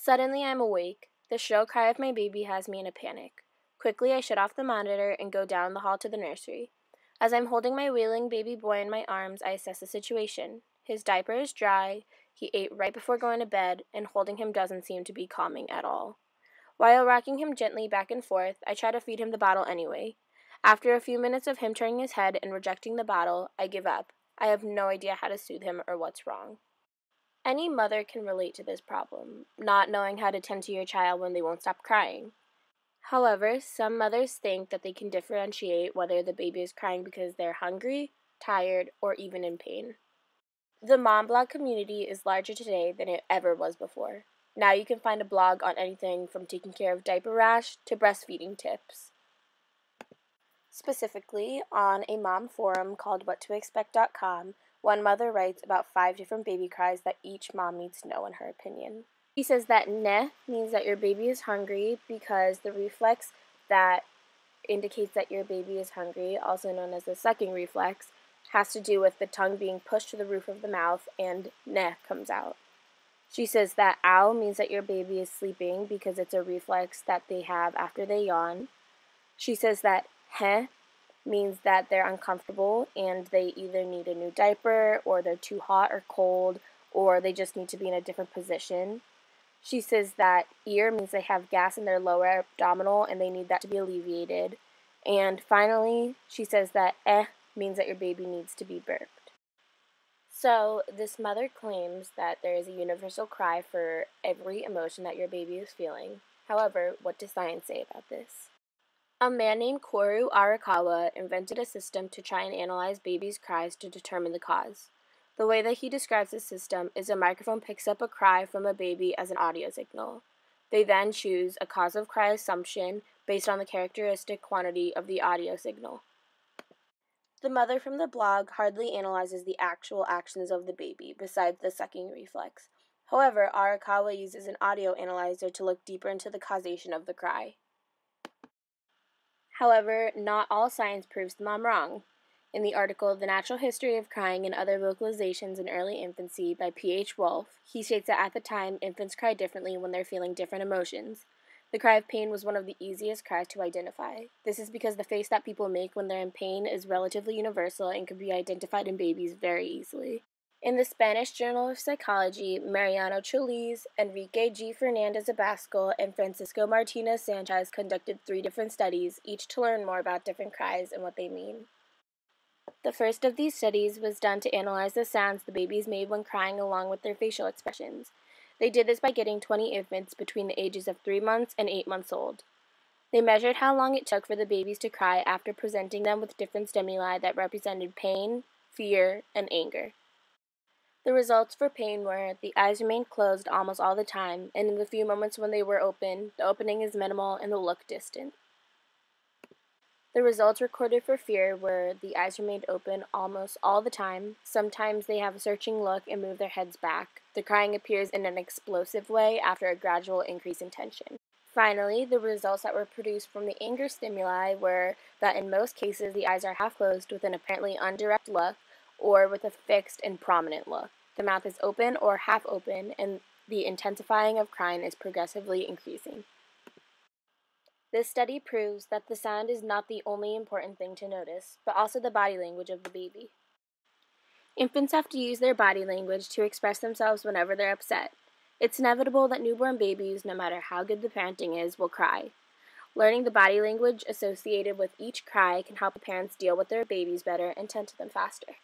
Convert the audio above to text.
Suddenly I am awake. The shrill cry of my baby has me in a panic. Quickly I shut off the monitor and go down the hall to the nursery. As I'm holding my wailing baby boy in my arms, I assess the situation. His diaper is dry, he ate right before going to bed, and holding him doesn't seem to be calming at all. While rocking him gently back and forth, I try to feed him the bottle anyway. After a few minutes of him turning his head and rejecting the bottle, I give up. I have no idea how to soothe him or what's wrong. Any mother can relate to this problem, not knowing how to tend to your child when they won't stop crying. However, some mothers think that they can differentiate whether the baby is crying because they're hungry, tired, or even in pain. The mom blog community is larger today than it ever was before. Now you can find a blog on anything from taking care of diaper rash to breastfeeding tips. Specifically, on a mom forum called whattoexpect.com, one mother writes about 5 different baby cries that each mom needs to know in her opinion. She says that "neh" means that your baby is hungry because the reflex that indicates that your baby is hungry, also known as the sucking reflex, has to do with the tongue being pushed to the roof of the mouth and "neh" comes out. She says that "ow" means that your baby is sleeping because it's a reflex that they have after they yawn. She says that "heh" means that they're uncomfortable and they either need a new diaper or they're too hot or cold or they just need to be in a different position. She says that "ear" means they have gas in their lower abdominal and they need that to be alleviated. And finally, she says that "eh" means that your baby needs to be burped. So, this mother claims that there is a universal cry for every emotion that your baby is feeling. However, what does science say about this? A man named Koru Arakawa invented a system to try and analyze babies' cries to determine the cause. The way that he describes this system is a microphone picks up a cry from a baby as an audio signal. They then choose a cause of cry assumption based on the characteristic quantity of the audio signal. The mother from the blog hardly analyzes the actual actions of the baby, besides the sucking reflex. However, Arakawa uses an audio analyzer to look deeper into the causation of the cry. However, not all science proves the mom wrong. In the article The Natural History of Crying and Other Vocalizations in Early Infancy by P.H. Wolf, he states that at the time, infants cry differently when they're feeling different emotions. The cry of pain was one of the easiest cries to identify. This is because the face that people make when they're in pain is relatively universal and can be identified in babies very easily. In the Spanish Journal of Psychology, Mariano Choliz, Enrique G. Fernandez Abascal, and Francisco Martinez Sanchez conducted 3 different studies, each to learn more about different cries and what they mean. The first of these studies was done to analyze the sounds the babies made when crying along with their facial expressions. They did this by getting 20 infants between the ages of 3 months and 8 months old. They measured how long it took for the babies to cry after presenting them with different stimuli that represented pain, fear, and anger. The results for pain were the eyes remained closed almost all the time, and in the few moments when they were open, the opening is minimal and the look distant. The results recorded for fear were the eyes remained open almost all the time, sometimes they have a searching look and move their heads back. The crying appears in an explosive way after a gradual increase in tension. Finally, the results that were produced from the anger stimuli were that in most cases the eyes are half closed with an apparently undirect look, or with a fixed and prominent look. The mouth is open or half open, and the intensifying of crying is progressively increasing. This study proves that the sound is not the only important thing to notice, but also the body language of the baby. Infants have to use their body language to express themselves whenever they're upset. It's inevitable that newborn babies, no matter how good the parenting is, will cry. Learning the body language associated with each cry can help the parents deal with their babies better and tend to them faster.